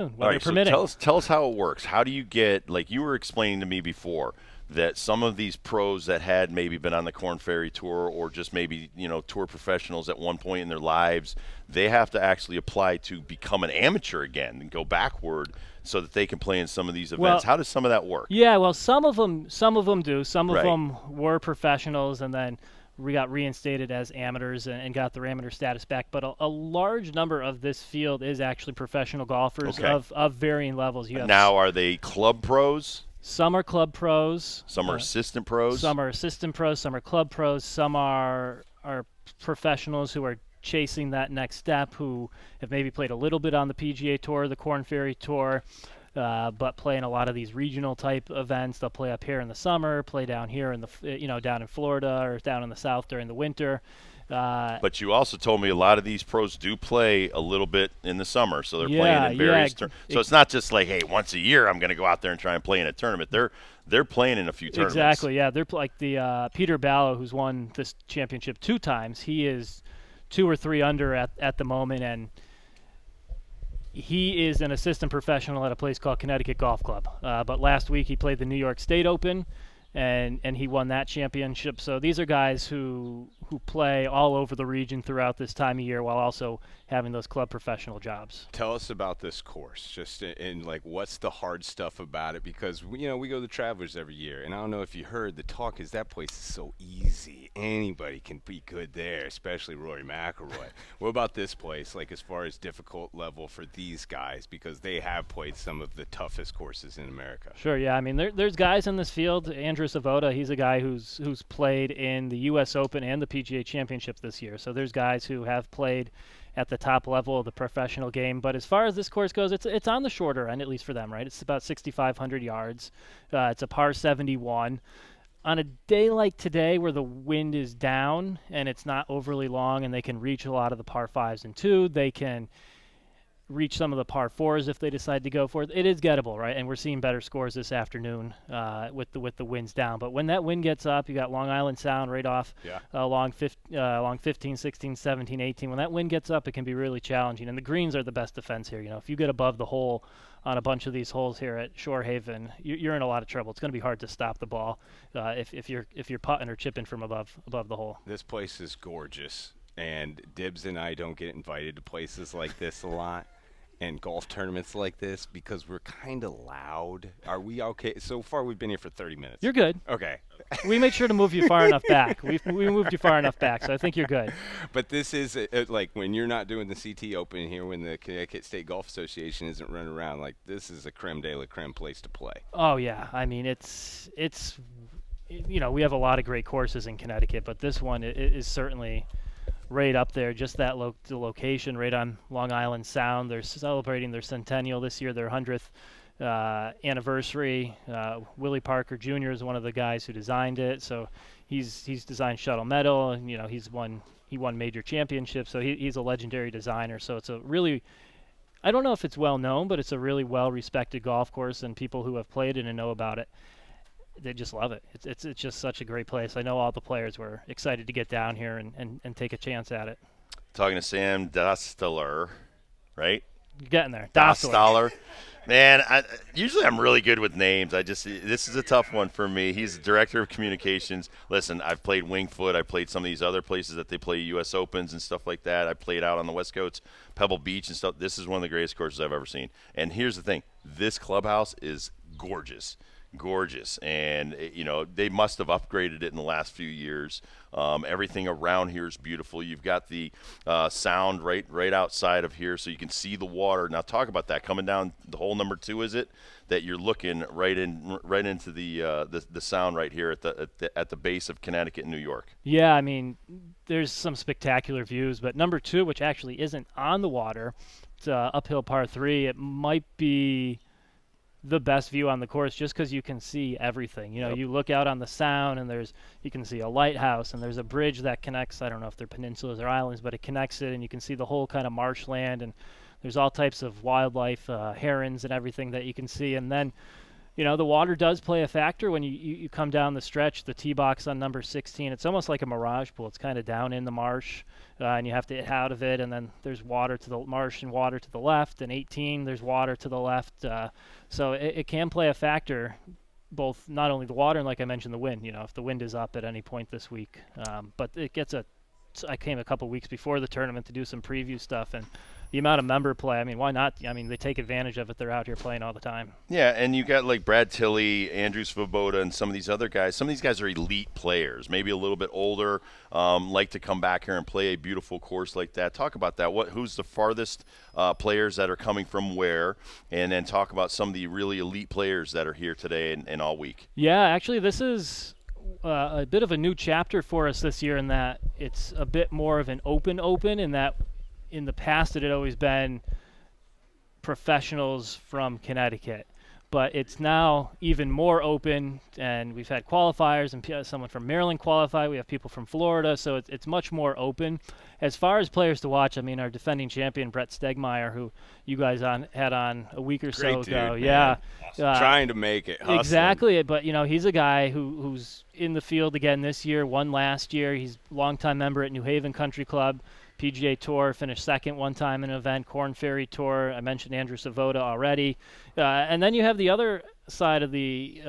weather All right, so permitting. tell us how it works. How do you get, like you were explaining to me before, that some of these pros that had maybe been on the Corn Ferry Tour or just maybe, tour professionals at one point in their lives, they have to actually apply to become an amateur again and go backward so that they can play in some of these events. Well, How does some of that work? yeah, well, some of them do. Some of Right. them were professionals and then we got reinstated as amateurs and got their amateur status back. But a large number of this field is actually professional golfers Okay. of varying levels. You have Now, are they club pros? some are club pros, Some are assistant pros? some are assistant pros, some are club pros, some are professionals who are chasing that next step, who have maybe played a little bit on the PGA Tour, the Corn Ferry Tour, but play in a lot of these regional type events. They'll play up here in the summer, play down here in down in Florida or down in the South during the winter. But you also told me a lot of these pros do play a little bit in the summer, so they're playing Yeah, in yeah, various So it's not just like, hey, once a year I'm going to go out there and try and play in a tournament. They're playing in a few tournaments. exactly. Yeah, they're like the Peter Ballo, who's won this championship 2 times. He is 2 or 3 under at the moment, and he is an assistant professional at a place called Connecticut Golf Club. But last week he played the New York State Open, and he won that championship. So these are guys who play all over the region throughout this time of year while also having those club professional jobs. Tell us about this course, just in like what's the hard stuff about it? Because we go to Travelers every year, and I don't know if you heard the talk is that place is so easy. Anybody can be good there, especially Rory McIlroy. What about this place, like as far as difficult level for these guys, because they have played some of the toughest courses in America? Sure, yeah. I mean, there's guys in this field. Andrew Savoda, he's a guy who's played in the U.S. Open and the PGA Championship this year. So there's guys who have played at the top level of the professional game. But as far as this course goes, it's on the shorter end, at least for them, right? It's about 6,500 yards. It's a par 71. On a day like today where the wind is down and it's not overly long and they can reach a lot of the par 5s and 2, they can reach some of the par 4s if they decide to go for it. It is gettable, right? And we're seeing better scores this afternoon with the winds down. But when that wind gets up, you got Long Island Sound right off along 15, 16, 17, 18. When that wind gets up, it can be really challenging. And the greens are the best defense here. If you get above the hole on a bunch of these holes here at Shore Haven, you're in a lot of trouble. It's going to be hard to stop the ball if you're putting or chipping from above the hole. This place is gorgeous, and Dibbs and I don't get invited to places like this a lot. And golf tournaments like this because we're kind of loud. Are we okay? So far, we've been here for 30 minutes. You're good. Okay. We made sure to move you far enough back. We moved you far enough back, so I think you're good. But this is like when you're not doing the CT Open here, when the Connecticut State Golf Association isn't running around, like this is a creme de la creme place to play. Oh yeah, I mean it's we have a lot of great courses in Connecticut, but this one is certainly right up there. Just that the location, right on Long Island Sound. They're celebrating their centennial this year, their 100th anniversary. Willie Parker Jr. is one of the guys who designed it, so he's designed Shuttle Meadow, and he won major championships, so he's a legendary designer. So it's a really, I don't know if it's well known, but it's a really well respected golf course, and people who have played it and know about it, they just love it. It's just such a great place. I know all the players were excited to get down here and take a chance at it. Talking to Sam Dostaler, right? You're getting there. Dostaler. Man, usually I'm really good with names. This is a tough one for me. He's the director of communications. Listen, I've played Winged Foot. I played some of these other places that they play U.S. Opens and stuff like that. I played out on the West Coast, Pebble Beach and stuff. This is one of the greatest courses I've ever seen. And here's the thing. This clubhouse is gorgeous. And they must have upgraded it in the last few years. Everything around here is beautiful. You've got the sound right outside of here, so you can see the water. Now talk about that coming down the hole number 2. Is it that you're looking right into the sound right here at the base of Connecticut and New York? Yeah, I mean, there's some spectacular views, but number 2, which actually isn't on the water, it's uphill par 3. It might be the best view on the course just because you can see everything. Yep. You look out on the sound and you can see a lighthouse and there's a bridge that connects, I don't know if they're peninsulas or islands, but it connects it, and you can see the whole kind of marshland, and there's all types of wildlife, herons and everything that you can see. And then the water does play a factor when you come down the stretch. The tee box on number 16, it's almost like a mirage pool. It's kind of down in the marsh, and you have to get out of it, and then there's water to the marsh and water to the left, and 18, there's water to the left. So it can play a factor, both not only the water and, like I mentioned, the wind, if the wind is up at any point this week. But it gets I came a couple weeks before the tournament to do some preview stuff, and the amount of member play, I mean, why not? I mean, they take advantage of it. They're out here playing all the time. Yeah, and you got like Brad Tilley, Andrew Svoboda, and some of these other guys. Some of these guys are elite players, maybe a little bit older, like to come back here and play a beautiful course like that. Talk about that. Who's the farthest players that are coming from where? And then talk about some of the really elite players that are here today and all week. Yeah, actually, this is a bit of a new chapter for us this year in that it's a bit more of an open in that in the past it had always been professionals from Connecticut, but it's now even more open, and we've had qualifiers and someone from Maryland qualify. We have people from Florida, so it's much more open. As far as players to watch, I mean, our defending champion Brett Stegmeyer, who you guys had on a week or so ago, dude, yeah, awesome. Trying to make it hustling. Exactly. But he's a guy who's in the field again this year, won last year. He's a longtime member at New Haven Country Club, PGA Tour, finished second one time in an event, Corn Ferry Tour. I mentioned Andrew Svoboda already, and then you have the other side of the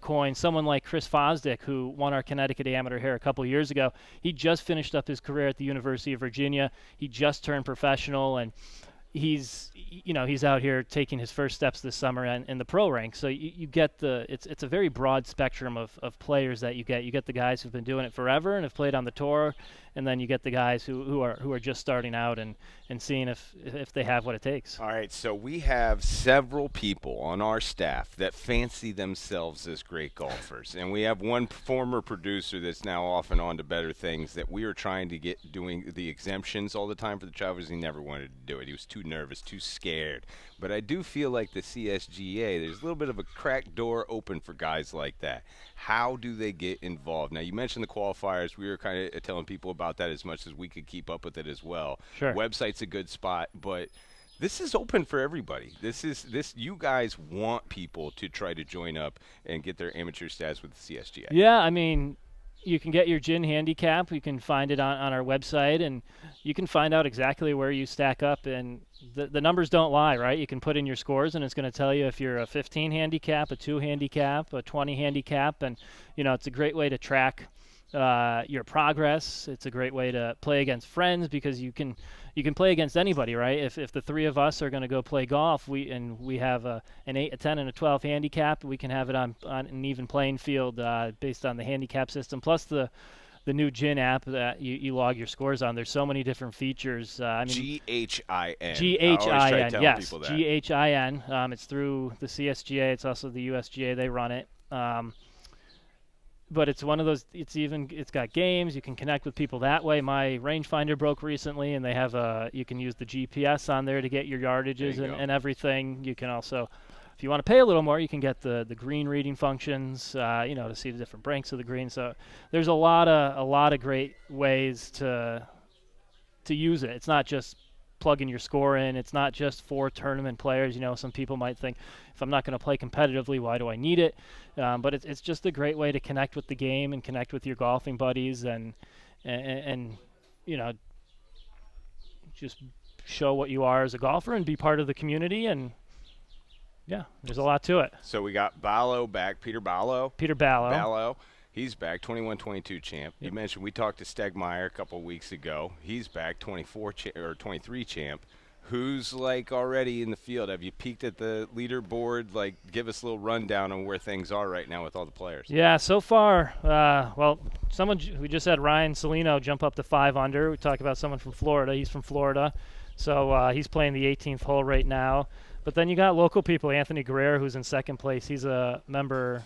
coin, someone like Chris Fosdick, who won our Connecticut Amateur here a couple years ago. He just finished up his career at the University of Virginia. He just turned professional, and he's out here taking his first steps this summer in the pro ranks. So you get it's a very broad spectrum of players that you get. You get the guys who've been doing it forever and have played on the tour, and then you get the guys who are just starting out and seeing if they have what it takes. All right, so we have several people on our staff that fancy themselves as great golfers, and we have one former producer that's now off and on to better things that we are trying to get doing the exemptions all the time for the Travelers. He never wanted to do it. He was too nervous, too scared. But I do feel like the CSGA, there's a little bit of a cracked door open for guys like that. How do they get involved? Now, you mentioned the qualifiers. We were kind of telling people about that as much as we could keep up with it as well. Sure. Website's a good spot, but this is open for everybody. You guys want people to try to join up and get their amateur status with the CSGA. Yeah, I mean, you can get your GIN handicap. You can find it on our website, and you can find out exactly where you stack up. And the numbers don't lie, right? You can put in your scores, and it's going to tell you if you're a 15 handicap, a 2 handicap, a 20 handicap. And, it's a great way to track your progress. It's a great way to play against friends because you can play against anybody, right? If the three of us are going to go play golf, we have an 8, a 10, and a 12 handicap, we can have it on an even playing field based on the handicap system. Plus the new GIN app that you log your scores on. There's so many different features. GHIN. GHIN, yes. GHIN. It's through the CSGA. It's also the USGA. They run it. But it's one of those. It's got games. You can connect with people that way. My rangefinder broke recently, and they have you can use the GPS on there to get your yardages and everything. You can also, if you want to pay a little more, you can get the green reading functions. To see the different breaks of the green. So there's a lot of great ways to use it. It's not just plugging your score in. It's not just for tournament players. Some people might think, if I'm not going to play competitively, why do I need it? But it's just a great way to connect with the game and connect with your golfing buddies and just show what you are as a golfer and be part of the community. And yeah, there's a lot to it. So we got Ballo back, Peter Ballo. Ballo. He's back, 21-22 champ. You mentioned we talked to Stegmeyer a couple weeks ago. He's back, 23 champ. Who's already in the field? Have you peeked at the leaderboard? Give us a little rundown on where things are right now with all the players. Yeah, so far, we just had Ryan Salino jump up to 5 under. We talked about someone from Florida. He's from Florida, so he's playing the 18th hole right now. But then you got local people. Anthony Guerrero, who's in second place. He's a member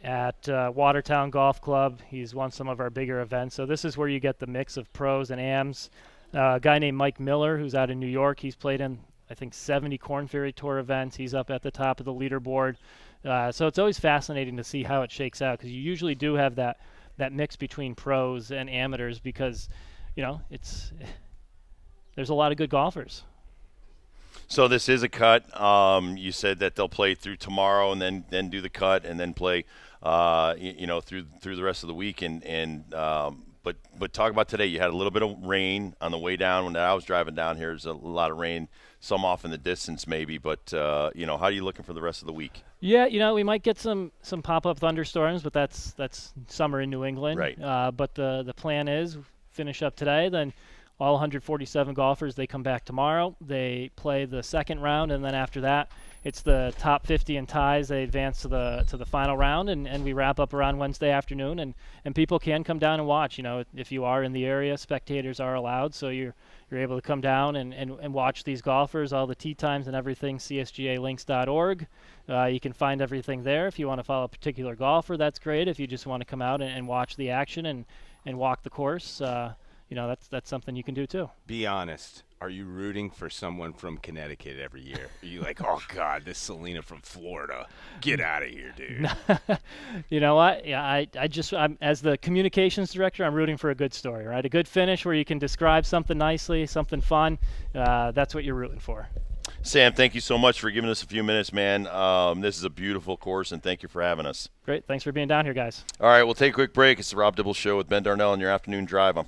at Watertown Golf Club. He's won some of our bigger events. So this is where you get the mix of pros and AMs. A guy named Mike Miller, who's out in New York. He's played in, I think, 70 Corn Ferry Tour events. He's up at the top of the leaderboard. So it's always fascinating to see how it shakes out because you usually do have that mix between pros and amateurs because, there's a lot of good golfers. So this is a cut. You said that they'll play through tomorrow and then do the cut and then play, through the rest of the week. But talk about today. You had a little bit of rain on the way down. When I was driving down here, there's a lot of rain, some off in the distance maybe. But how are you looking for the rest of the week? Yeah, we might get some pop-up thunderstorms, but that's summer in New England. Right. But the plan is finish up today, then all 147 golfers, they come back tomorrow. They play the second round, and then after that, it's the top 50 in ties. They advance to the final round, and we wrap up around Wednesday afternoon. And people can come down and watch. If you are in the area, spectators are allowed, so you're able to come down and watch these golfers, all the tee times and everything. CSGAlinks.org. You can find everything there. If you want to follow a particular golfer, that's great. If you just want to come out and watch the action and walk the course, that's something you can do too. Be honest. Are you rooting for someone from Connecticut every year? Are you like, oh, God, this Selena from Florida. Get out of here, dude. You know what? Yeah, I'm as the communications director, I'm rooting for a good story, right? A good finish where you can describe something nicely, something fun. That's what you're rooting for. Sam, thank you so much for giving us a few minutes, man. This is a beautiful course, and thank you for having us. Great. Thanks for being down here, guys. All right, we'll take a quick break. It's the Rob Dibble Show with Ben Darnell on your afternoon drive on